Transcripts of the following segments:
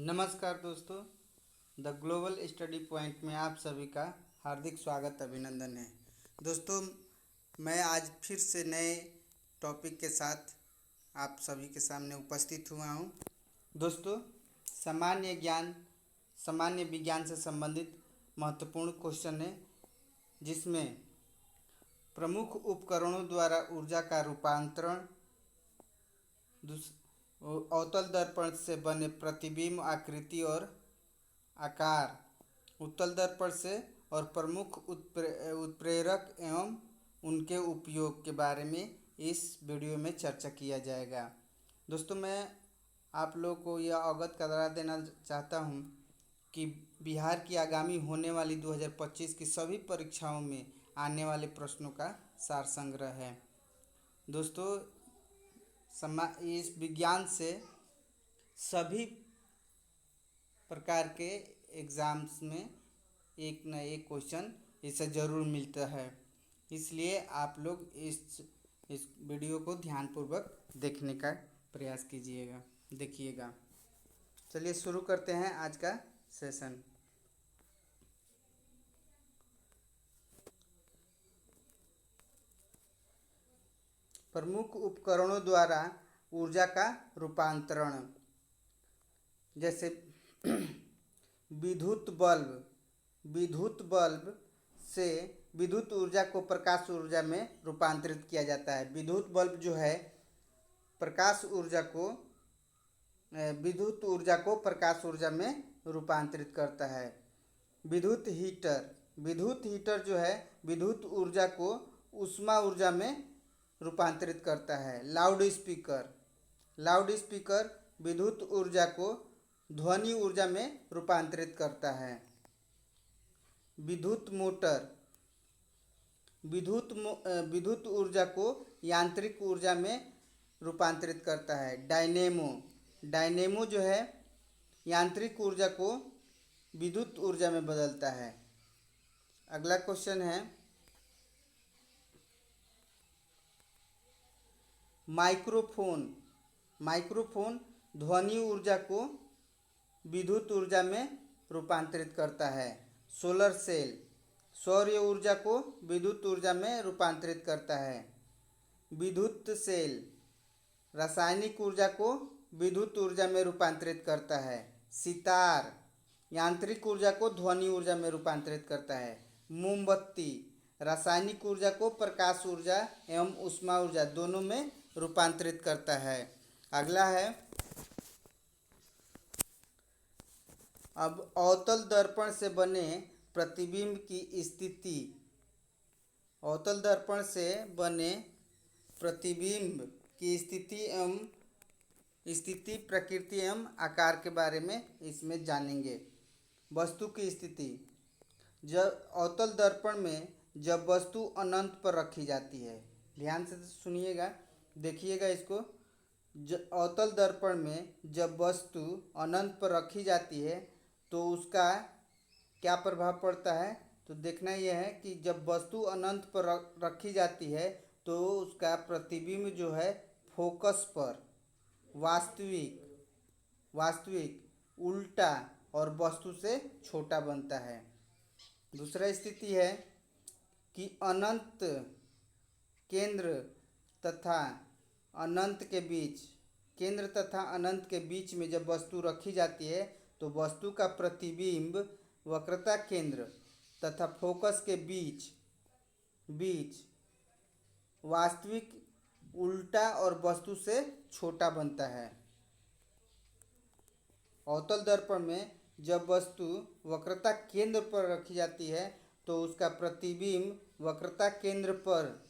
नमस्कार दोस्तों। The global study point में आप सभी का हार्दिक स्वागत अभिनंदन है। दोस्तों, मैं आज फिर से नए टॉपिक के साथ आप सभी के सामने उपस्थित हुआ हूँ। दोस्तों, सामान्य विज्ञान से संबंधित महत्वपूर्ण क्वेश्चन है, जिसमें प्रमुख उपकरणों द्वारा ऊर्जा का रूपांतरण, अवतल दर्पण से बने प्रतिबिंब आकृति और आकार, उत्तल दर्पण से और प्रमुख उत्प्रेरक एवं उनके उपयोग के बारे में इस वीडियो में चर्चा किया जाएगा। दोस्तों, मैं आप लोगों को यह अवगत करा देना चाहता हूँ कि बिहार की आगामी होने वाली 2025 की सभी परीक्षाओं में आने वाले प्रश्नों का सार संग्रह है। दोस्तों, इस विज्ञान से सभी प्रकार के एग्ज़ाम्स में एक न एक क्वेश्चन इससे ज़रूर मिलता है, इसलिए आप लोग इस वीडियो को ध्यानपूर्वक देखने का प्रयास देखिएगा। चलिए शुरू करते हैं आज का सेशन। प्रमुख उपकरणों द्वारा ऊर्जा का रूपांतरण, जैसे विद्युत बल्ब से विद्युत ऊर्जा को प्रकाश ऊर्जा में रूपांतरित किया जाता है। विद्युत बल्ब जो है विद्युत ऊर्जा को प्रकाश ऊर्जा में रूपांतरित करता है। विद्युत हीटर जो है विद्युत ऊर्जा को ऊष्मा ऊर्जा में रूपांतरित करता है। लाउड स्पीकर विद्युत ऊर्जा को ध्वनि ऊर्जा में रूपांतरित करता है। विद्युत ऊर्जा को यांत्रिक ऊर्जा में रूपांतरित करता है। डायनेमो जो है यांत्रिक ऊर्जा को विद्युत ऊर्जा में बदलता है। अगला क्वेश्चन है माइक्रोफोन ध्वनि ऊर्जा को विद्युत ऊर्जा में रूपांतरित करता है। सोलर सेल सौर ऊर्जा को विद्युत ऊर्जा में रूपांतरित करता है। विद्युत सेल रासायनिक ऊर्जा को विद्युत ऊर्जा में रूपांतरित करता है। सितार यांत्रिक ऊर्जा को ध्वनि ऊर्जा में रूपांतरित करता है। मोमबत्ती रासायनिक ऊर्जा को प्रकाश ऊर्जा एवं ऊष्मा ऊर्जा दोनों में रूपांतरित करता है। अगला है अब अवतल दर्पण से बने प्रतिबिंब की स्थिति। अवतल दर्पण से बने प्रतिबिंब की स्थिति प्रकृति एवं आकार के बारे में इसमें जानेंगे। वस्तु की स्थिति, जब अवतल दर्पण में जब वस्तु अनंत पर रखी जाती है, ध्यान से सुनिएगा, देखिएगा इसको। अवतल दर्पण में जब वस्तु अनंत पर रखी जाती है तो उसका क्या प्रभाव पड़ता है, तो देखना यह है कि जब वस्तु अनंत पर रखी जाती है तो उसका प्रतिबिंब जो है फोकस पर वास्तविक, उल्टा और वस्तु से छोटा बनता है। दूसरा स्थिति है कि अनंत केंद्र तथा अनंत के बीच में जब वस्तु रखी जाती है तो वस्तु का प्रतिबिंब वक्रता केंद्र तथा फोकस के बीच वास्तविक, उल्टा और वस्तु से छोटा बनता है। अवतल दर्पण में जब वस्तु वक्रता केंद्र पर रखी जाती है तो उसका प्रतिबिंब वक्रता केंद्र पर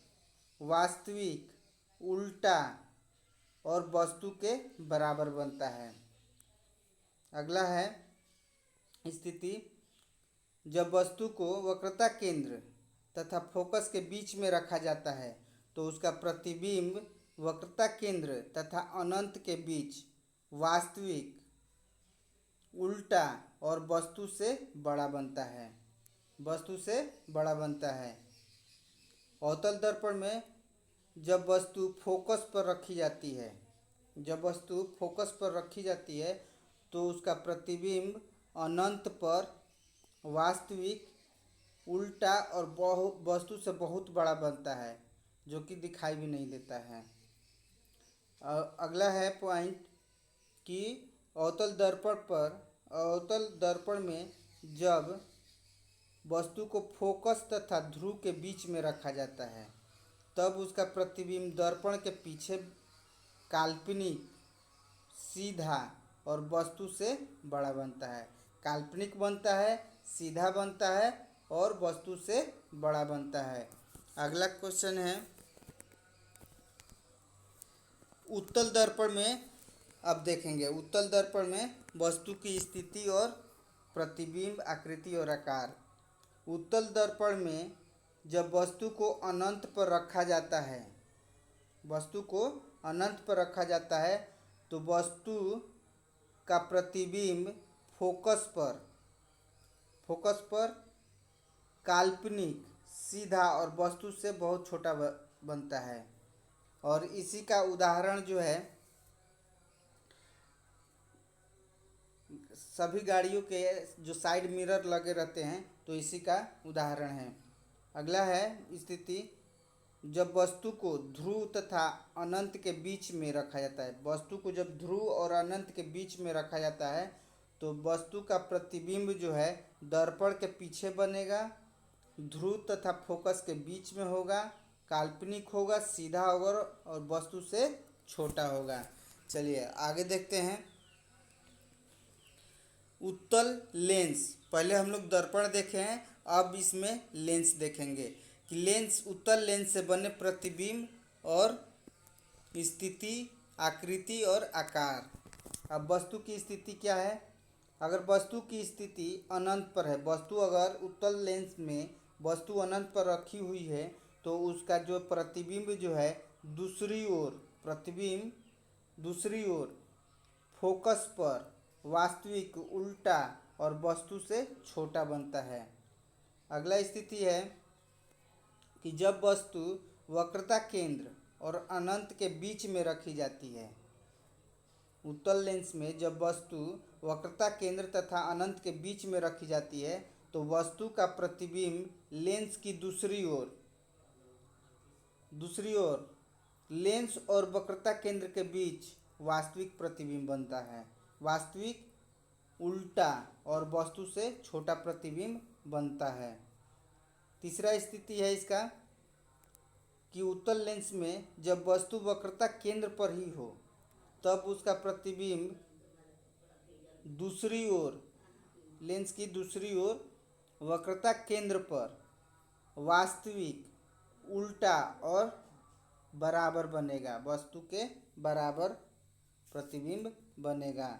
वास्तविक, उल्टा और वस्तु के बराबर बनता है। अगला है स्थिति, जब वस्तु को वक्रता केंद्र तथा फोकस के बीच में रखा जाता है तो उसका प्रतिबिंब वक्रता केंद्र तथा अनंत के बीच वास्तविक, उल्टा और वस्तु से बड़ा बनता है। अवतल दर्पण में जब वस्तु फोकस पर रखी जाती है तो उसका प्रतिबिंब अनंत पर वास्तविक, उल्टा और वस्तु से बहुत बड़ा बनता है, जो कि दिखाई भी नहीं देता है। अगला है पॉइंट कि अवतल दर्पण में जब वस्तु को फोकस तथा ध्रुव के बीच में रखा जाता है, तब उसका प्रतिबिंब दर्पण के पीछे काल्पनिक, सीधा और वस्तु से बड़ा बनता है। काल्पनिक बनता है, सीधा बनता है और वस्तु से बड़ा बनता है। अगला क्वेश्चन है उत्तल दर्पण में। अब देखेंगे उत्तल दर्पण में वस्तु की स्थिति और प्रतिबिंब, आकृति और आकार। उत्तल दर्पण में जब वस्तु को अनंत पर रखा जाता है, तो वस्तु का प्रतिबिंब फोकस पर काल्पनिक, सीधा और वस्तु से बहुत छोटा बनता है। और इसी का उदाहरण जो है, सभी गाड़ियों के जो साइड मिरर लगे रहते हैं, तो इसी का उदाहरण है। अगला है स्थिति जब वस्तु को ध्रुव तथा अनंत के बीच में रखा जाता है। वस्तु को जब ध्रुव और अनंत के बीच में रखा जाता है, तो वस्तु का प्रतिबिंब जो है दर्पण के पीछे बनेगा, ध्रुव तथा फोकस के बीच में होगा, काल्पनिक होगा, सीधा होगा और वस्तु से छोटा होगा। चलिए आगे देखते हैं। उत्तल लेंस, पहले हम लोग दर्पण देखे हैं, अब इसमें लेंस देखेंगे कि लेंस उत्तल लेंस से बने प्रतिबिंब और स्थिति, आकृति और आकार। अब वस्तु की स्थिति क्या है? अगर वस्तु की स्थिति अनंत पर है, अगर उत्तल लेंस में वस्तु अनंत पर रखी हुई है, तो उसका जो प्रतिबिंब जो है दूसरी ओर फोकस पर वास्तविक, उल्टा और वस्तु से छोटा बनता है। अगला स्थिति है कि जब वस्तु वक्रता केंद्र और अनंत के बीच में रखी जाती है। उत्तल लेंस में जब वस्तु वक्रता केंद्र तथा अनंत के बीच में रखी जाती है, तो वस्तु का प्रतिबिंब लेंस की दूसरी ओर लेंस और वक्रता केंद्र के बीच वास्तविक प्रतिबिंब बनता है। वास्तविक, उल्टा और वस्तु से छोटा प्रतिबिंब बनता है। तीसरा स्थिति है इसका कि उत्तल लेंस में जब वस्तु वक्रता केंद्र पर ही हो, तब उसका प्रतिबिंब लेंस की दूसरी ओर वक्रता केंद्र पर वास्तविक, उल्टा और बराबर बनेगा, वस्तु के बराबर प्रतिबिंब बनेगा।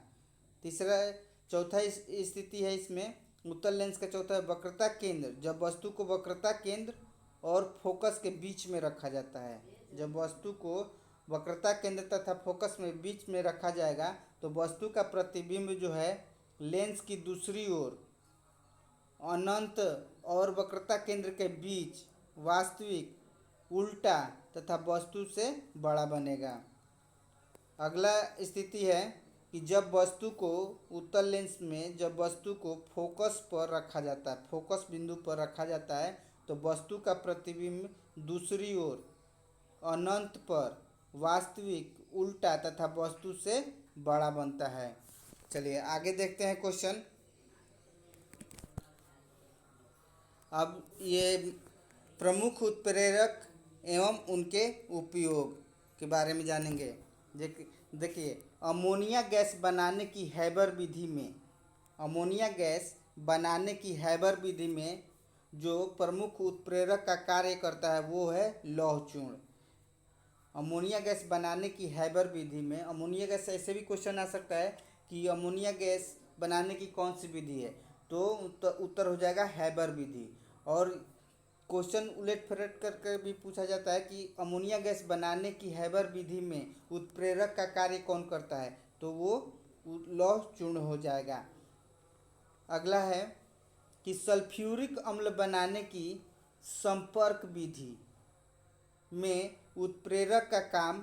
चौथा स्थिति है इसमें उत्तल लेंस का चौथा है वक्रता केंद्र। जब वस्तु को वक्रता केंद्र और फोकस के बीच में रखा जाता है, जब वस्तु को वक्रता केंद्र तथा फोकस में बीच में रखा जाएगा, तो वस्तु का प्रतिबिंब जो है लेंस की दूसरी ओर अनंत और वक्रता केंद्र के बीच वास्तविक, उल्टा तथा वस्तु से बड़ा बनेगा। अगला स्थिति है कि जब वस्तु को उत्तल लेंस में जब वस्तु को फोकस बिंदु पर रखा जाता है, तो वस्तु का प्रतिबिंब दूसरी ओर अनंत पर वास्तविक, उल्टा तथा वस्तु से बड़ा बनता है। चलिए आगे देखते हैं क्वेश्चन। अब ये प्रमुख उत्प्रेरक एवं उनके उपयोग के बारे में जानेंगे। देखिए, अमोनिया गैस बनाने की हैबर विधि में जो प्रमुख उत्प्रेरक का कार्य करता है, वो है लौह चूर्ण। अमोनिया गैस बनाने की हैबर विधि में, अमोनिया गैस ऐसे भी क्वेश्चन आ सकता है कि अमोनिया गैस बनाने की कौन सी विधि है, तो उत्तर हो जाएगा हैबर विधि। और क्वेश्चन उलट फेरट करके भी पूछा जाता है कि अमोनिया गैस बनाने की हैबर विधि में उत्प्रेरक का कार्य कौन करता है, तो वो लौह चूर्ण हो जाएगा। अगला है कि सल्फ्यूरिक अम्ल बनाने की संपर्क विधि में उत्प्रेरक का काम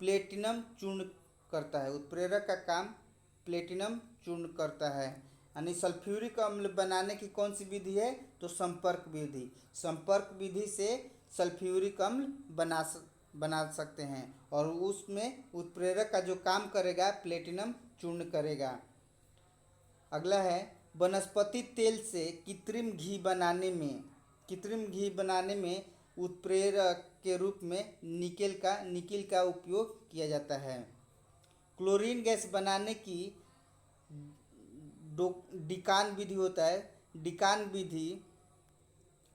प्लेटिनम चूर्ण करता है। उत्प्रेरक का काम प्लेटिनम चूर्ण करता है। यानी सल्फ्यूरिक अम्ल बनाने की कौन सी विधि है? तो संपर्क विधि। संपर्क विधि से सल्फ्यूरिक अम्ल बना सकते हैं और उसमें उत्प्रेरक का जो काम करेगा प्लेटिनम चूर्ण करेगा। अगला है वनस्पति तेल से कृत्रिम घी बनाने में उत्प्रेरक के रूप में निकेल का उपयोग किया जाता है। क्लोरीन गैस बनाने की डिकान विधि होता है। डिकान विधि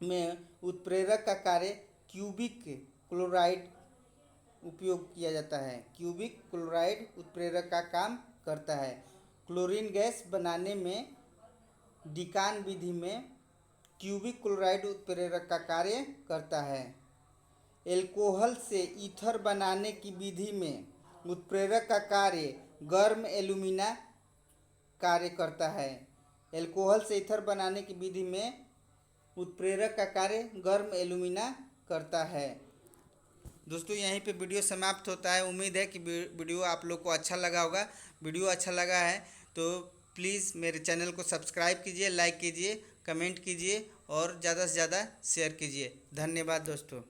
में उत्प्रेरक का कार्य क्यूबिक क्लोराइड उपयोग किया जाता है। क्यूबिक क्लोराइड उत्प्रेरक का काम करता है। क्लोरीन गैस बनाने में डिकान विधि में क्यूबिक क्लोराइड उत्प्रेरक का कार्य करता है। एल्कोहल से ईथर बनाने की विधि में उत्प्रेरक का कार्य गर्म एल्यूमिना कार्य करता है। एल्कोहल से ईथर बनाने की विधि में उत्प्रेरक का कार्य गर्म एल्यूमिना करता है। दोस्तों यहीं पे वीडियो समाप्त होता है। उम्मीद है कि वीडियो आप लोग को अच्छा लगा होगा। वीडियो अच्छा लगा है तो प्लीज़ मेरे चैनल को सब्सक्राइब कीजिए, लाइक कीजिए, कमेंट कीजिए और ज़्यादा से ज़्यादा शेयर कीजिए। धन्यवाद दोस्तों।